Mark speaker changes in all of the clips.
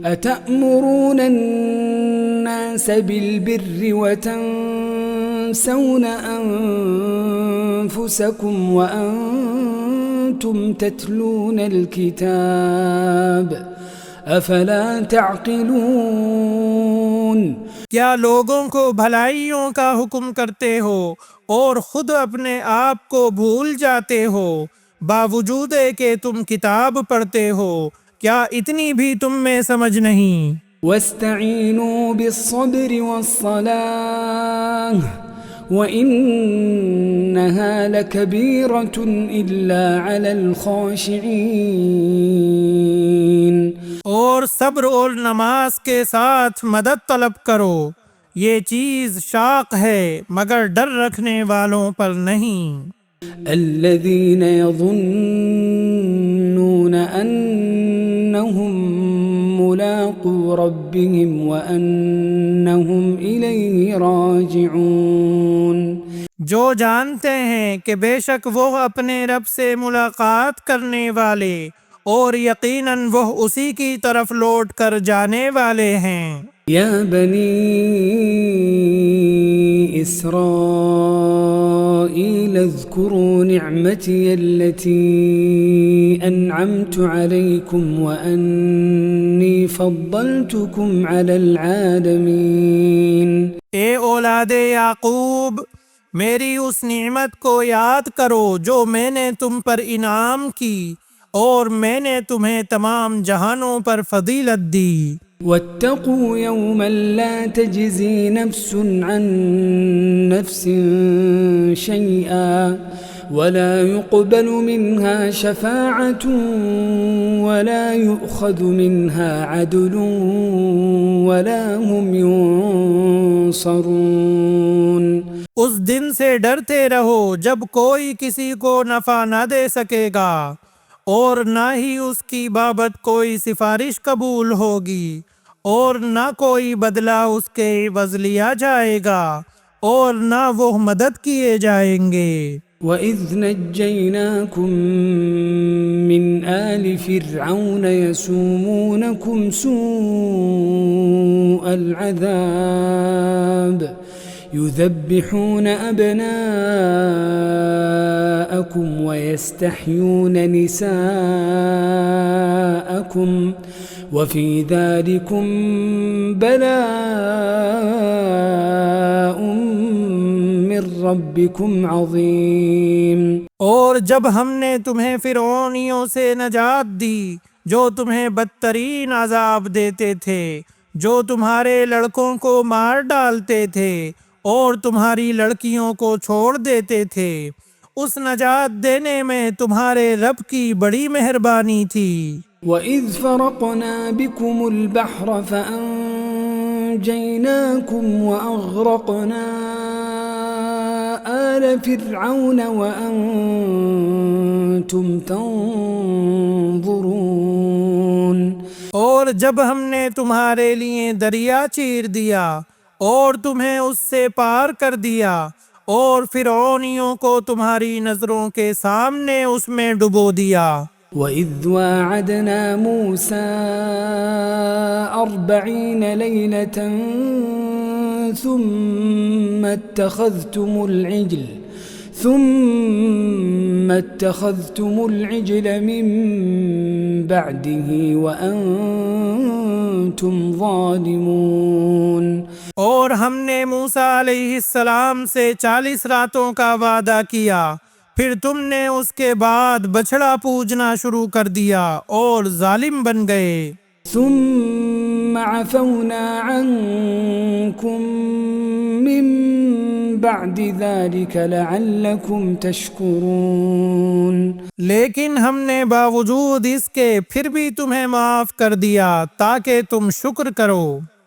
Speaker 1: अतअमुरून अन्नास बिलबिर्रि वतंसौन अन्फुसकुम व अंतुम ततलूनल किताब अफला तअक़िलून।
Speaker 2: क्या लोगों को भलाइयों का हुक्म करते हो और खुद अपने आप को भूल जाते हो, बावजूद कि तुम किताब पढ़ते हो? क्या इतनी भी तुम में समझ नहीं?
Speaker 1: वस्तईनू बिस्सब्रि वस्सलाह व इन्नहा लकबीरतुन इल्ला अलल खाशिईन।
Speaker 2: और सब्र और नमाज के साथ मदद तलब करो, ये चीज़ शाक है मगर डर रखने वालों पर नहीं।
Speaker 1: अल्लज़ीन यज़ुन्नून अन्नहुम मुलाक़ू रब्बिहिम व अन्नहुम इलैहि राजिऊन।
Speaker 2: जो जानते हैं कि बेशक वो अपने रब से मुलाकात करने वाले और यकीनन वो उसी की तरफ लौट कर जाने वाले हैं।
Speaker 1: या बनी इस्राईल अज़्कुरू निअमती अल्लती अन्अमतु अलैकुम व अन्नी फद्दलतुकुम अलल आलमीन।
Speaker 2: ए औलादे याकूब, मेरी उस नेमत को याद करो जो मैंने तुम पर इनाम की और मैंने तुम्हें तमाम जहानों पर फजीलत दी।
Speaker 1: वत्तकू यौमन ला तजज़ी नफ्सुन अन नफ्सिन शैआ वला युक़बलु मिन्हा शफ़ाअतुन वला युअख़ज़ु मिन्हा अदलुन वला हुम युनसरून।
Speaker 2: उस दिन से डरते रहो जब कोई किसी को नफ़ा न दे सकेगा और न ही उसकी बाबत कोई सिफारिश कबूल होगी और न कोई बदला उसके एवज़ लिया जाएगा और न वो मदद किए जाएंगे।
Speaker 1: वइज़ नज्जयनाकुम मिन आलि फ़िरऔन यसूमूनकुम सूअल अज़ाब युज़ब्बिहून अबनाअकुम वयस्तहयून निसाअकुम वफ़ी ज़ालिकुम बलाउम मिर रब्बिकुम अज़ीम।
Speaker 2: और जब हमने तुम्हें फिरौनियों से नजात दी जो तुम्हें बदतरीन अजाब देते थे, जो तुम्हारे लड़कों को मार डालते थे और तुम्हारी लड़कियों को छोड़ देते थे, उस नजात देने में तुम्हारे रब की बड़ी मेहरबानी थी।
Speaker 1: वइज़ फ़रक़ना बिकुमुल बहर फ़अंजयनाकुम वअग़रक़ना आल फ़िरऔन वअंतुम तंज़ुरून।
Speaker 2: और जब हमने तुम्हारे लिए दरिया चीर दिया और तुम्हें उससे पार कर दिया और फिरौनियों को तुम्हारी नजरों के सामने उसमें डुबो दिया।
Speaker 1: वइज़ वाअदना मूसा 40 लैलतन ثم اتخذتم العجل من بعده وأنتم ظالمون।
Speaker 2: और हमने मूसा अलैहिस्सलाम से 40 रातों का वादा किया, फिर तुमने उसके बाद बछड़ा पूजना शुरू कर दिया और जालिम बन गए।
Speaker 1: ثم عفونا عنكم من بعد ذلك लअल्लकुम तशकुरून।
Speaker 2: लेकिन हमने बावजूद इसके फिर भी तुम्हें माफ कर दिया ताकि तुम शुक्र करो।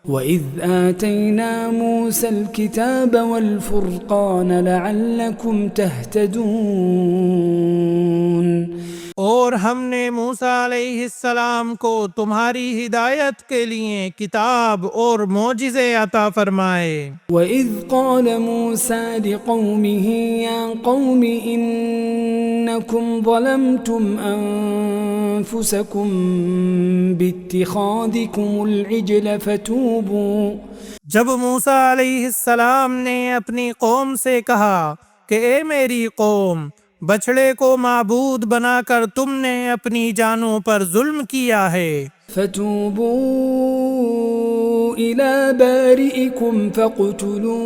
Speaker 1: वइज़ आतैना मूसल किताब वल फुरक़ान लअल्लकुम तहतदून।
Speaker 2: और हमने मूसा अलैहिस्सलाम को तुम्हारी हिदायत के लिए किताब और मोजिज़े अता फरमाए।
Speaker 1: وإذ قال موسى لقومه يا قوم إنكم ظلمتم أنفسكم باتخاذكم العجل
Speaker 2: जब मूसा अलैहिस्सलाम ने अपनी कौम से कहा कि ए मेरी कौम, बछड़े को माबूद बनाकर तुमने अपनी जानों पर जुल्म किया है,
Speaker 1: فتوبوا إلى بارئكم فاقتلوا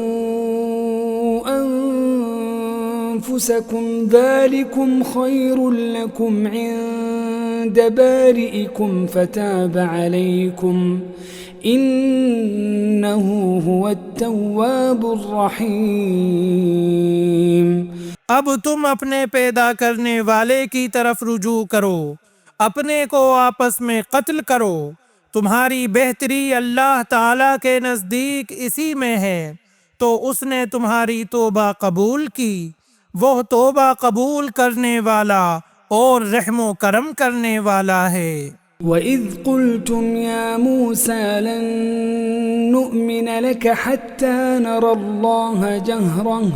Speaker 1: أنفسكم ذلكم خير لكم عند بارئكم فتاب عليكم إنه هو التواب الرحيم।
Speaker 2: अब तुम अपने पैदा करने वाले की तरफ रुजू करो, अपने को आपस में कत्ल करो, तुम्हारी बेहतरी अल्लाह ताला के नज़दीक इसी में है, तो उसने तुम्हारी तौबा कबूल की, वो तौबा कबूल करने वाला और रहमो करम करने वाला है।
Speaker 1: وَإِذْ قُلْتُمْ يَا مُوسَى لَن نُّؤْمِنَ لَكَ حَتَّى نَرَى اللَّهَ جَهْرَةً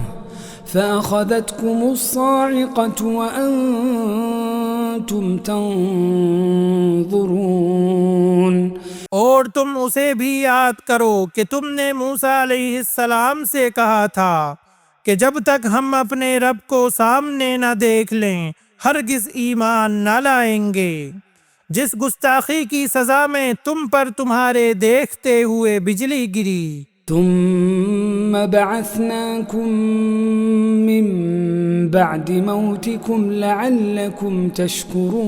Speaker 1: فَأَخَذَتْكُمُ الصَّاعِقَةُ وَأَنْتُمْ تَنظُرُونَ।
Speaker 2: और तुम उसे भी याद करो कि तुमने मूसा अलैहिस्सलाम से कहा था कि जब तक हम अपने रब को सामने न देख लें हरगिज़ ईमान न लाएंगे। जिस गुस्ताखी की सजा में तुम पर तुम्हारे देखते हुए बिजली गिरी।
Speaker 1: ثم بعثناكم من بعد موتكم لعلكم تشكرون।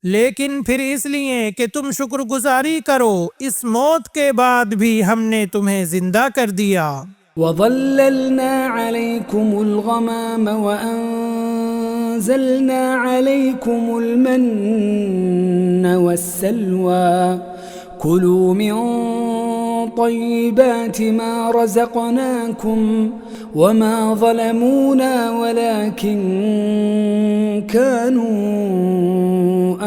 Speaker 2: लेकिन फिर इसलिए कि तुम शुक्रगुजारी करो, इस मौत के बाद भी हमने तुम्हें जिंदा कर दिया।
Speaker 1: وظللنا عليكم الغمام وأنزلنا عليكم المن والسلوى كلوا من طيبات ما رزقناكم وما ظلمونا ولكن كانوا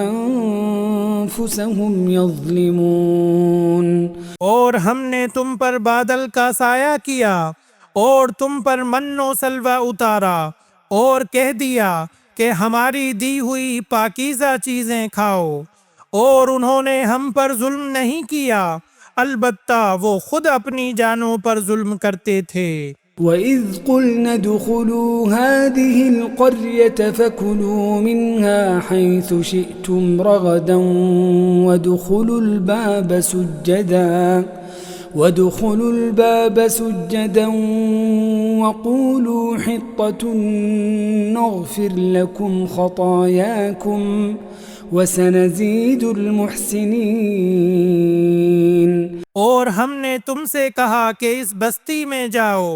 Speaker 1: أنفسهم يظلمون।
Speaker 2: और हमने तुम पर बादल का साया किया और तुम पर मन्नो सलवा उतारा और कह दिया कि हमारी दी हुई पाकीज़ा चीज़ें खाओ, और उन्होंने हम पर जुल्म नहीं किया, अलबत्ता वो खुद अपनी जानों पर जुल्म करते थे।
Speaker 1: وَإِذْ قُلْنَا ادْخُلُوا هَذِهِ الْقَرْيَةَ فَكُلُوا مِنْهَا حَيْثُ شِئْتُمْ رَغَدًا وَادْخُلُوا الْبَابَ سُجَّدًا وَقُولُوا حِطَّةٌ نَغْفِرْ لَكُمْ خَطَايَاكُمْ وَسَنَزِيدُ الْمُحْسِنِينَ।
Speaker 2: और हमने तुमसे कहा कि इस बस्ती में जाओ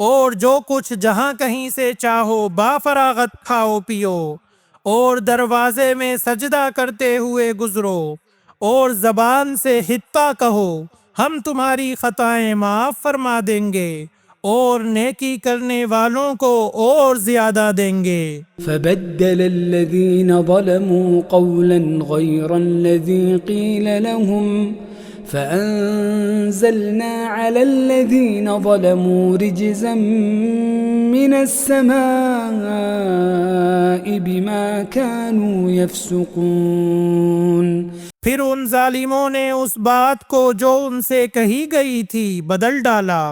Speaker 2: और जो कुछ जहाँ कहीं से चाहो बाफरागत खाओ पियो, और दरवाजे में सजदा करते हुए गुजरो, और ज़बान से हित्ता कहो, हम तुम्हारी खताएं माफ़ फरमा देंगे और नेकी करने वालों को और ज़्यादा देंगे।
Speaker 1: فبدل الذين ظلموا قولا غير الذي قيل لهم فأنزلنا على الذين ظلموا رجزا من السماء بما كانوا يفسقون।
Speaker 2: फिर उन जालिमों ने उस बात को जो उनसे कही गई थी बदल डाला।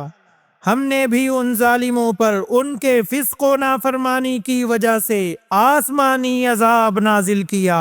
Speaker 2: हमने भी उन जालिमों पर उनके फिस्को नाफरमानी की वजह से आसमानी अजाब नाजिल किया।